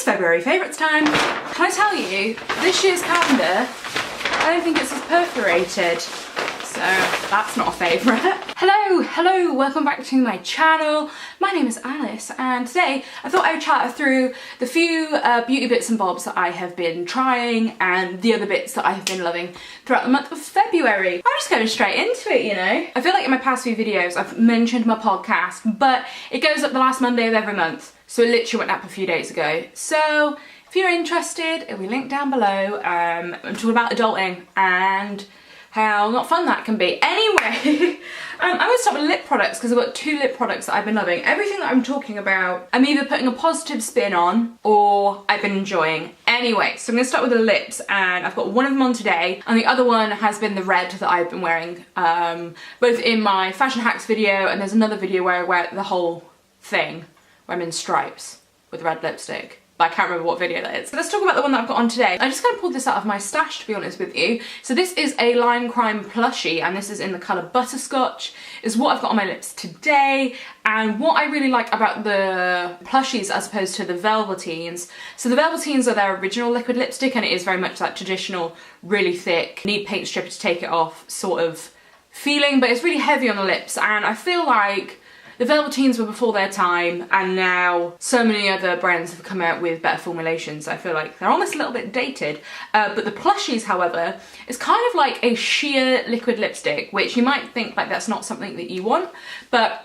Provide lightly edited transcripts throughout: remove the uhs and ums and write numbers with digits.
February, favourites time. Can I tell you, this year's calendar, I don't think it's as perforated, so that's not a favourite. Hello, welcome back to my channel. My name is Alice, and today I thought I would chat through the few beauty bits and bobs that I have been trying and the other bits that I have been loving throughout the month of February. I'm just going straight into it, you know. I feel like in my past few videos I've mentioned my podcast, but it goes up the last Monday of every month. So it literally went up a few days ago. So if you're interested, it'll be linked down below. I'm talking about adulting and how not fun that can be. Anyway, I'm going to start with lip products because I've got two lip products that I've been loving. Everything that I'm talking about, I'm either putting a positive spin on or I've been enjoying. Anyway, so I'm going to start with the lips, and I've got one of them on today and the other one has been the red that I've been wearing, both in my fashion hacks video, and there's another video where I wear the whole thing where I'm in stripes with red lipstick, but I can't remember what video that is. So let's talk about the one that I've got on today. I just kind of pulled this out of my stash, to be honest with you. So this is a Lime Crime Plushie, and this is in the colour Butterscotch, is what I've got on my lips today. And what I really like about the plushies as opposed to the Velveteens, so the Velveteens are their original liquid lipstick, and it is very much that traditional, really thick, need paint stripper to take it off sort of feeling, but it's really heavy on the lips, and I feel like the Velveteens were before their time, and now so many other brands have come out with better formulations. I feel like they're almost a little bit dated. But the Plushies, however, is kind of like a sheer liquid lipstick, which you might think like that's not something that you want, but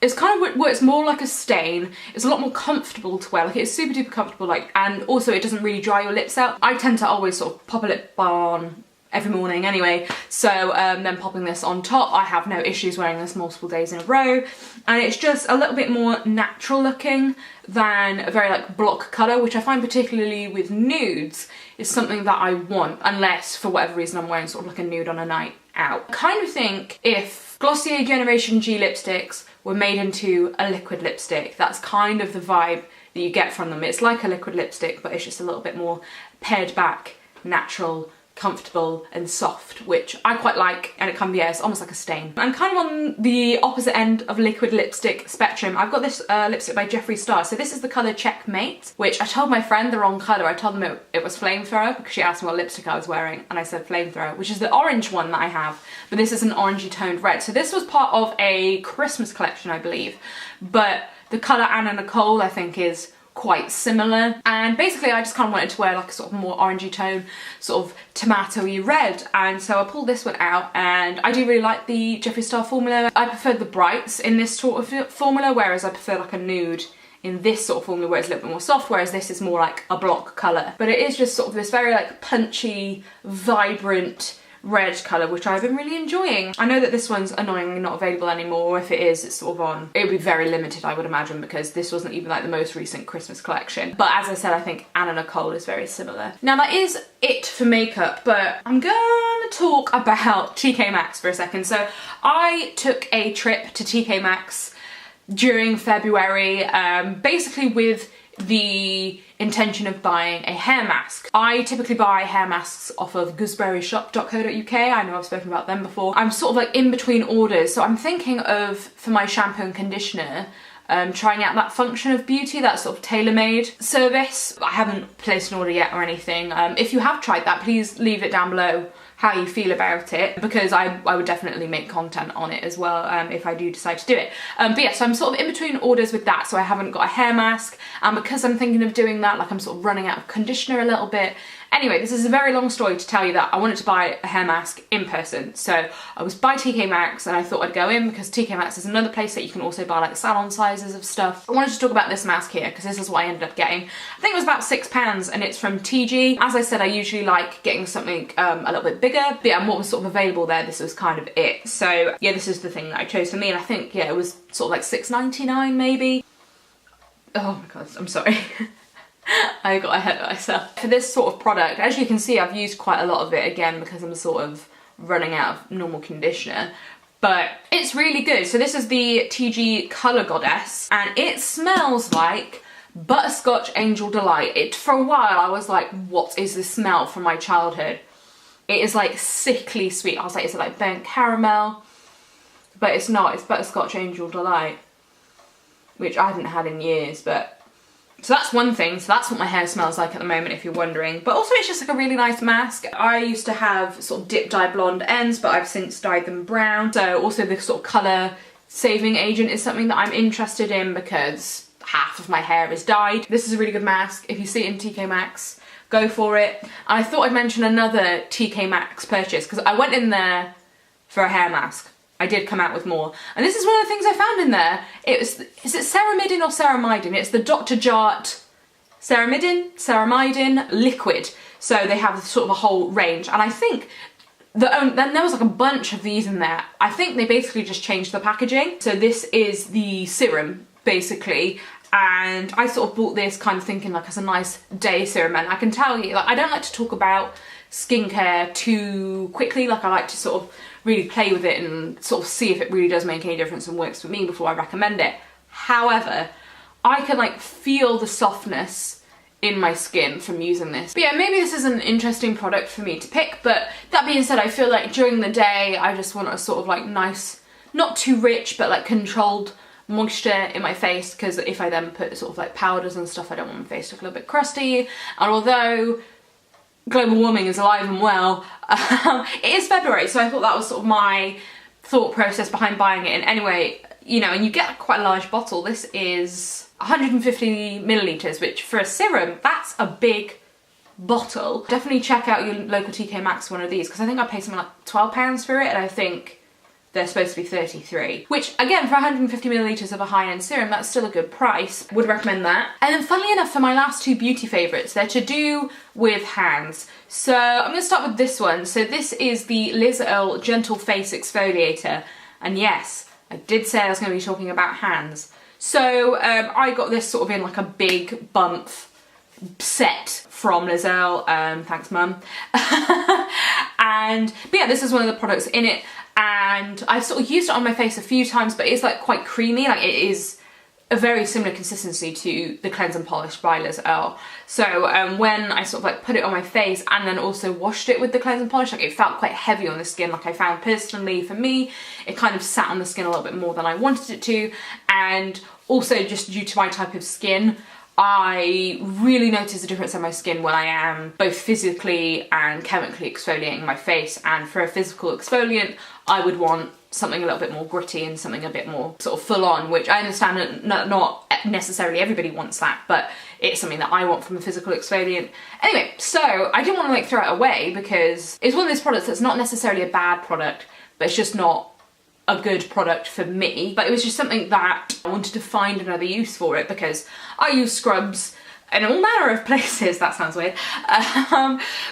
it's kind of works more like a stain. It's a lot more comfortable to wear, like it's super duper comfortable, like, and also it doesn't really dry your lips out. I tend to always sort of pop a lip balm on every morning anyway, so then popping this on top, I have no issues wearing this multiple days in a row, and it's just a little bit more natural looking than a very like block colour, which I find particularly with nudes is something that I want, unless for whatever reason I'm wearing sort of like a nude on a night out. I kind of think if Glossier Generation G lipsticks were made into a liquid lipstick, that's kind of the vibe that you get from them. It's like a liquid lipstick, but it's just a little bit more pared back, natural, comfortable and soft, which I quite like, and it can be, yeah, it's almost like a stain. I'm kind of on the opposite end of liquid lipstick spectrum. I've got this lipstick by Jeffree. So this is the colour Checkmate, which I told my friend the wrong colour. I told them it was Flamethrower because she asked me what lipstick I was wearing, and I said Flamethrower, which is the orange one that I have, but this is an orangey toned red. So this was part of a Christmas collection, I believe, but the colour Anna Nicole I think is quite similar, and basically I just kind of wanted to wear like a sort of more orangey tone, sort of tomatoey red, and so I pulled this one out, and I do really like the Jeffree Star formula. I prefer the brights in this sort of formula, whereas I prefer like a nude in this sort of formula where it's a little bit more soft, whereas this is more like a block colour. But it is just sort of this very like punchy, vibrant red colour, which I've been really enjoying. I know that this one's annoyingly not available anymore, or if it is, it's sort of on, it would be very limited, I would imagine, because this wasn't even like the most recent Christmas collection. But as I said, I think Anna Nicole is very similar. Now that is it for makeup, but I'm gonna talk about TK Maxx for a second. So I took a trip to TK Maxx during February, basically with the intention of buying a hair mask. I typically buy hair masks off of gooseberryshop.co.uk. I know I've spoken about them before. I'm sort of like in between orders, so I'm thinking of, for my shampoo and conditioner, trying out that Function of Beauty, that sort of tailor-made service. I haven't placed an order yet or anything. If you have tried that, please leave it down below how you feel about it, because I would definitely make content on it as well if I do decide to do it. But yeah, so I'm sort of in between orders with that, so I haven't got a hair mask, and because I'm thinking of doing that, like I'm sort of running out of conditioner a little bit. Anyway, this is a very long story to tell you that I wanted to buy a hair mask in person. So I was by TK Maxx and I thought I'd go in because TK Maxx is another place that you can also buy like salon sizes of stuff. I wanted to talk about this mask here because this is what I ended up getting. I think it was about £6 and it's from Tigi. As I said, I usually like getting something a little bit bigger, but yeah, and what was sort of available there, this was kind of it. So yeah, this is the thing that I chose for me, and I think, yeah, it was sort of like £6.99 maybe. Oh my god, I'm sorry. I got ahead of myself. For this sort of product, as you can see, I've used quite a lot of it again because I'm sort of running out of normal conditioner, but it's really good. So this is the Tigi Colour Goddess, and it smells like Butterscotch Angel Delight. For a while I was like, what is this smell from my childhood? It is like sickly sweet. I was like, is it like burnt caramel? But it's not, it's Butterscotch Angel Delight, which I hadn't had in years, but So that's one thing, so that's what my hair smells like at the moment if you're wondering. But also it's just like a really nice mask. I used to have sort of dip dye blonde ends, but I've since dyed them brown. So also the sort of colour saving agent is something that I'm interested in because half of my hair is dyed. This is a really good mask. If you see it in TK Maxx, go for it. And I thought I'd mention another TK Maxx purchase because I went in there for a hair mask. I did come out with more. And this is one of the things I found in there. Is it Ceramidin or Ceramidin? It's the Dr. Jart Ceramidin liquid. So they have sort of a whole range. And I think then there was like a bunch of these in there. I think they basically just changed the packaging. So this is the serum, basically. And I sort of bought this kind of thinking like as a nice day serum. And I can tell you, like, I don't like to talk about skincare too quickly. Like, I like to sort of really play with it and sort of see if it really does make any difference and works for me before I recommend it. However, I can like feel the softness in my skin from using this. But yeah, maybe this is an interesting product for me to pick, but that being said, I feel like during the day I just want a sort of like nice, not too rich, but like controlled moisture in my face, because if I then put sort of like powders and stuff, I don't want my face to look a little bit crusty. And although global warming is alive and well, it is February, so I thought that was sort of my thought process behind buying it. And anyway, you know, and you get quite a large bottle. This is 150 millilitres, which for a serum, that's a big bottle. Definitely check out your local TK Maxx for one of these, because I think I paid something like £12 for it, and I think they're supposed to be 33, which again, for 150 millilitres of a high-end serum, that's still a good price. Would recommend that. And then funnily enough, for my last two beauty favourites, they're to do with hands. So I'm gonna start with this one. So this is the Earle Gentle Face Exfoliator. And yes, I did say I was gonna be talking about hands. So I got this sort of in like a big bump set from Earle, thanks mum. But yeah, this is one of the products in it. And I've sort of used it on my face a few times, but it's like quite creamy. Like, it is a very similar consistency to the Cleanse and Polish by Earle. So when I sort of like put it on my face and then also washed it with the Cleanse and Polish, like, it felt quite heavy on the skin. Like, I found personally for me, it kind of sat on the skin a little bit more than I wanted it to. And also just due to my type of skin, I really notice a difference in my skin when I am both physically and chemically exfoliating my face. And for a physical exfoliant, I would want something a little bit more gritty and something a bit more sort of full on, which I understand that not necessarily everybody wants that, but it's something that I want from a physical exfoliant. Anyway, so I didn't want to like throw it away because it's one of those products that's not necessarily a bad product, but it's just not a good product for me. But it was just something that I wanted to find another use for it, because I use scrubs in all manner of places. That sounds weird.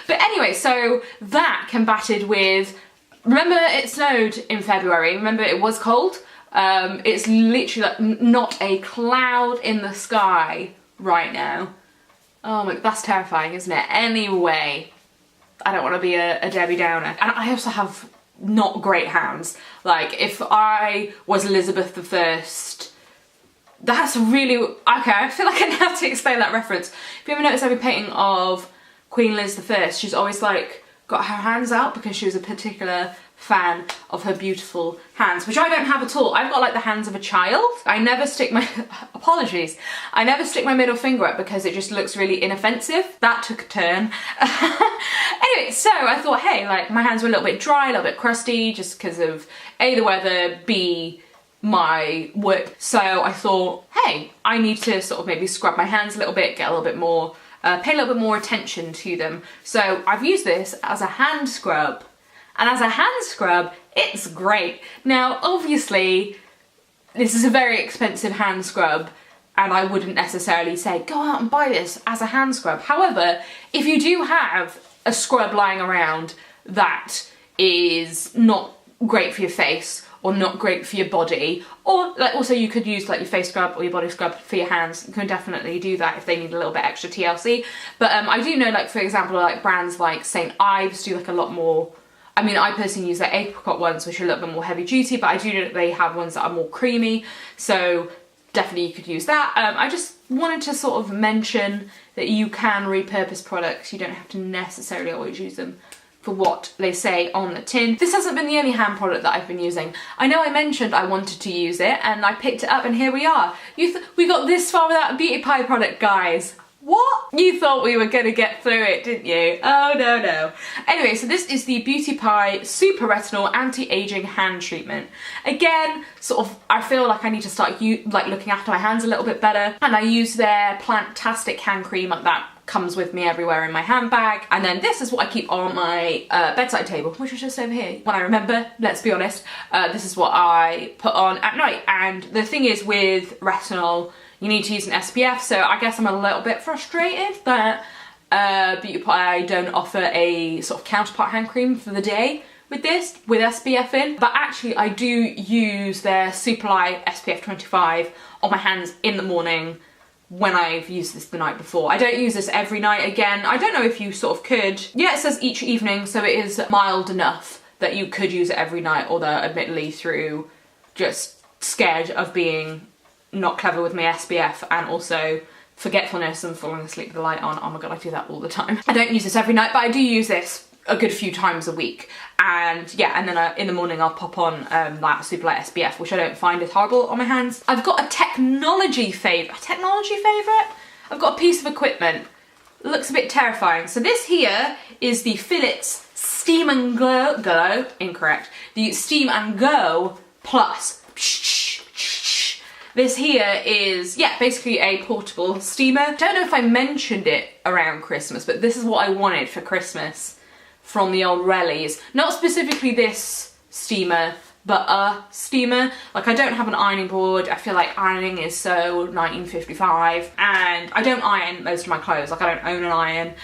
But anyway, so that combated with, remember it snowed in February, remember it was cold? It's literally like not a cloud in the sky right now. Oh my, that's terrifying, isn't it? Anyway, I don't want to be a Debbie Downer. And I also have not great hands. Like, if I was Elizabeth I, that's really, okay, I feel like I have to explain that reference. If you ever noticed every painting of Queen Liz I, she's always like got her hands out because she was a particular fan of her beautiful hands, which I don't have at all. I've got like the hands of a child. I never stick my, apologies, I never stick my middle finger up because it just looks really inoffensive. That took a turn. Anyway, so I thought, hey, like, my hands were a little bit dry, a little bit crusty, just because of A, the weather, B, my work. So I thought, hey, I need to sort of maybe scrub my hands a little bit, get a little bit more, pay a little bit more attention to them. So I've used this as a hand scrub. And as a hand scrub, it's great. Now, obviously, this is a very expensive hand scrub, and I wouldn't necessarily say, go out and buy this as a hand scrub. However, if you do have a scrub lying around that is not great for your face, or not great for your body, or like also you could use like your face scrub or your body scrub for your hands, you can definitely do that if they need a little bit extra TLC. But I do know, like, for example, like brands like St. Ives do like a lot more. I mean, I personally use their apricot ones, which are a little bit more heavy duty, but I do know that they have ones that are more creamy, so definitely you could use that. I just wanted to sort of mention that you can repurpose products. You don't have to necessarily always use them for what they say on the tin. This hasn't been the only hand product that I've been using. I know I mentioned I wanted to use it and I picked it up and here we are. We got this far without a beauty pie product, guys. What? You thought we were gonna get through it, didn't you? Oh no, no. Anyway, so this is the Beauty Pie Super Retinol Anti-Aging Hand Treatment. Again, sort of, I feel like I need to start looking after my hands a little bit better. And I use their Plantastic hand cream that comes with me everywhere in my handbag. And then this is what I keep on my bedside table, which is just over here. When I remember, let's be honest, this is what I put on at night. And the thing is with retinol, you need to use an SPF, so I guess I'm a little bit frustrated that Beauty Pie don't offer a sort of counterpart hand cream for the day with this, with SPF in. But actually I do use their Super Light SPF 25 on my hands in the morning when I've used this the night before. I don't use this every night again. I don't know if you sort of could. Yeah, it says each evening, so it is mild enough that you could use it every night, although admittedly through just scared of being not clever with my SPF and also forgetfulness and falling asleep with the light on. Oh my god, I do that all the time. I don't use this every night, but I do use this a good few times a week. And yeah, and then in the morning I'll pop on that Super Light SPF, which I don't find is horrible on my hands. I've got a technology favourite. I've got a piece of equipment. It looks a bit terrifying. So this here is the Philip's Steam and Go, incorrect. The Steam and Go Plus. This here is, yeah, basically a portable steamer. Don't know if I mentioned it around Christmas, but this is what I wanted for Christmas from the old Rellies. Not specifically this steamer, but a steamer. Like, I don't have an ironing board. I feel like ironing is so 1955, and I don't iron most of my clothes. Like, I don't own an iron.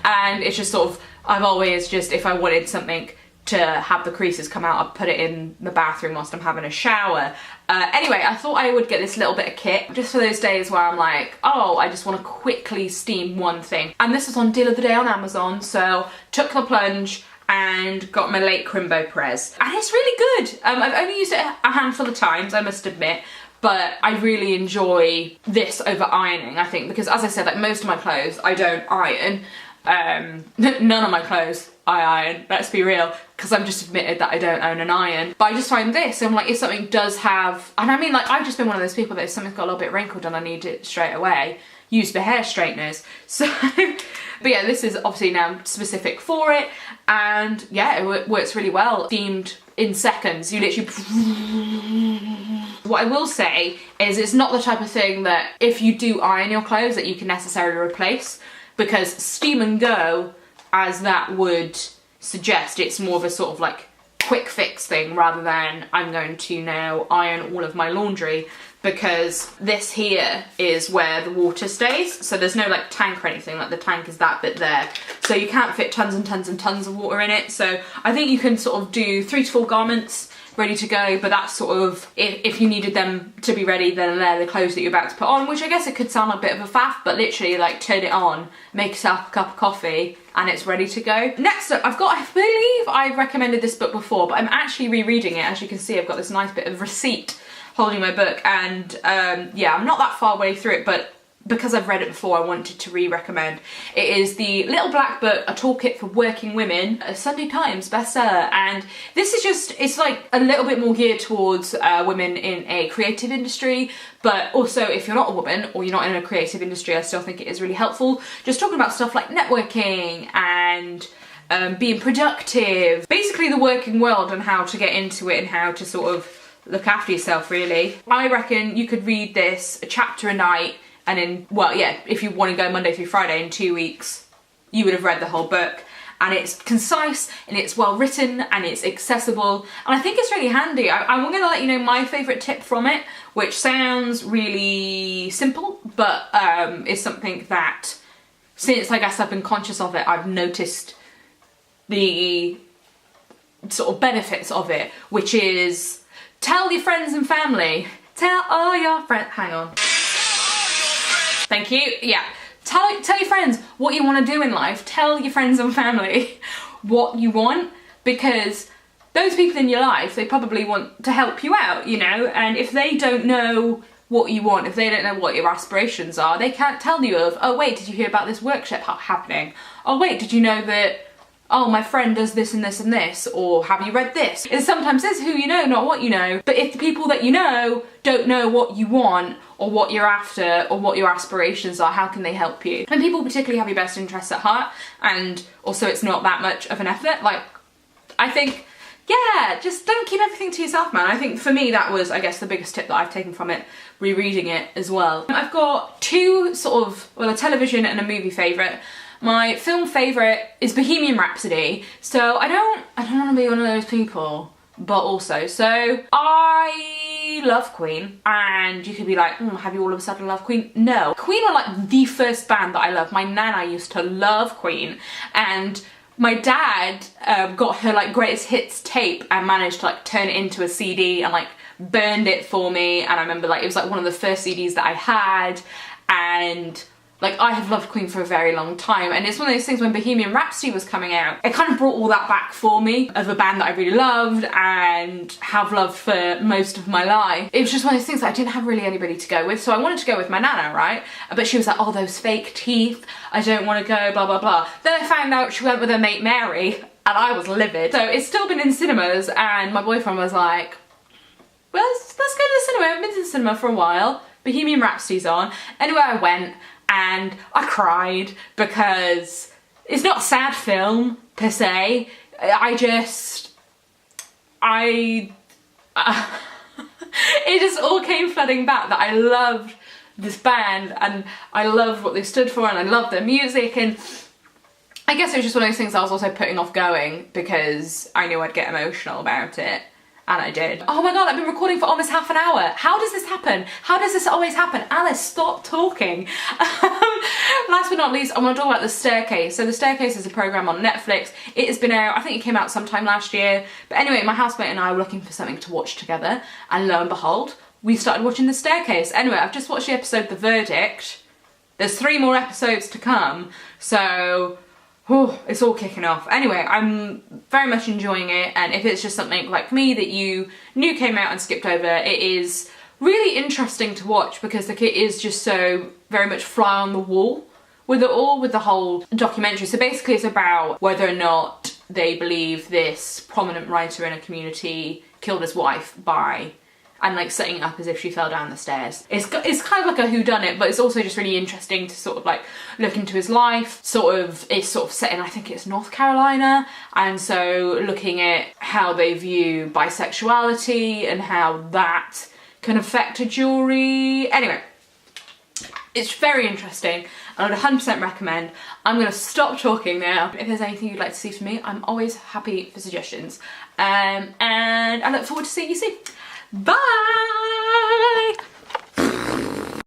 And it's just sort of, I've always just, if I wanted something to have the creases come out, I'd put it in the bathroom whilst I'm having a shower. Anyway, I thought I would get this little bit of kit just for those days where I'm like, oh, I just want to quickly steam one thing. And this was on deal of the day on Amazon, so took the plunge and got my late Crimbo Prez. And it's really good. I've only used it a handful of times, I must admit, but I really enjoy this over ironing, I think, because as I said, like most of my clothes, I don't iron. None of my clothes I iron, let's be real, because I've just admitted that I don't own an iron. But I just find this, I'm like, if something does have, and I mean, like, I've just been one of those people that if something's got a little bit wrinkled and I need it straight away, use the hair straighteners. So, but yeah, this is obviously now specific for it, and yeah, it works really well. Steamed in seconds, you literally... What I will say is it's not the type of thing that if you do iron your clothes that you can necessarily replace, because Steam and Go, as that would suggest, it's more of a sort of like quick fix thing rather than I'm going to now iron all of my laundry, because this here is where the water stays, so there's no like tank or anything, like the tank is that bit there, so you can't fit tons and tons and tons of water in it. So I think you can sort of do 3 to 4 garments ready to go, but that's sort of, if you needed them to be ready, then they're the clothes that you're about to put on, which I guess it could sound like a bit of a faff, but literally like turn it on, make yourself a cup of coffee, and it's ready to go. Next up, I've got, I believe I've recommended this book before, but I'm actually rereading it. As you can see, I've got this nice bit of receipt holding my book, and yeah, I'm not that far way through it, but because I've read it before, I wanted to re-recommend. It is the Little Black Book, A Toolkit for Working Women, a Sunday Times bestseller, and this is just, it's like a little bit more geared towards women in a creative industry, but also if you're not a woman or you're not in a creative industry, I still think it is really helpful. Just talking about stuff like networking and being productive, basically the working world and how to get into it and how to sort of look after yourself, really. I reckon you could read this a chapter a night, and in, well, yeah, if you want to go Monday through Friday in 2 weeks, you would have read the whole book. And it's concise, and it's well written, and it's accessible, and I think it's really handy. I'm going to let you know my favourite tip from it, which sounds really simple, but is something that, since I guess I've been conscious of it, I've noticed the sort of benefits of it, which is tell your friends and family. Tell all your friends, hang on. Thank you, yeah. Tell your friends what you want to do in life. Tell your friends and family what you want, because those people in your life, they probably want to help you out, you know, and if they don't know what you want, if they don't know what your aspirations are, they can't tell you of, oh wait, did you hear about this workshop happening? Oh wait, did you know that, oh, my friend does this and this and this, or have you read this? It sometimes is who you know, not what you know. But if the people that you know don't know what you want, or what you're after, or what your aspirations are, how can they help you? And people particularly have your best interests at heart, and also it's not that much of an effort. Like, I think, yeah, just don't keep everything to yourself, man. I think for me that was, I guess, the biggest tip that I've taken from it, rereading it as well. I've got two sort of, well, a television and a movie favourite. My film favourite is Bohemian Rhapsody. So I don't want to be one of those people, but also, so I love Queen, and you could be like, have you all of a sudden love Queen? No. Queen are like the first band that I love. My nana used to love Queen, and my dad got her like greatest hits tape and managed to like turn it into a CD and like burned it for me. And I remember like it was like one of the first CDs that I had, and like, I have loved Queen for a very long time, and it's one of those things when Bohemian Rhapsody was coming out, it kind of brought all that back for me, of a band that I really loved and have loved for most of my life. It was just one of those things that I didn't have really anybody to go with, so I wanted to go with my nana, right? But she was like, oh, those fake teeth, I don't want to go, blah, blah, blah. Then I found out she went with her mate Mary, and I was livid. So it's still been in cinemas, and my boyfriend was like, well, let's go to the cinema. I haven't been to the cinema for a while. Bohemian Rhapsody's on. Anyway, I went, and I cried because it's not a sad film per se. It just all came flooding back that I loved this band, and I loved what they stood for, and I loved their music, and I guess it was just one of those things I was also putting off going because I knew I'd get emotional about it. And I did. Oh my god, I've been recording for almost half an hour. How does this happen? How does this always happen? Alice, stop talking. Last but not least, I want to talk about The Staircase. So The Staircase is a programme on Netflix. It has been out, I think it came out sometime last year. But anyway, my housemate and I were looking for something to watch together. And lo and behold, we started watching The Staircase. Anyway, I've just watched the episode The Verdict. There's 3 more episodes to come. So it's all kicking off. Anyway, I'm very much enjoying it, and if it's just something like me that you knew came out and skipped over, it is really interesting to watch because like it is just so very much fly on the wall with it all, with the whole documentary. So basically it's about whether or not they believe this prominent writer in a community killed his wife and like setting it up as if she fell down the stairs. It's kind of like a whodunit, but it's also just really interesting to sort of like look into his life. It's sort of set in, I think it's North Carolina, and so looking at how they view bisexuality and how that can affect a jury. Anyway, it's very interesting. I would 100% recommend. I'm gonna stop talking now. If there's anything you'd like to see from me, I'm always happy for suggestions. And I look forward to seeing you soon. Bye!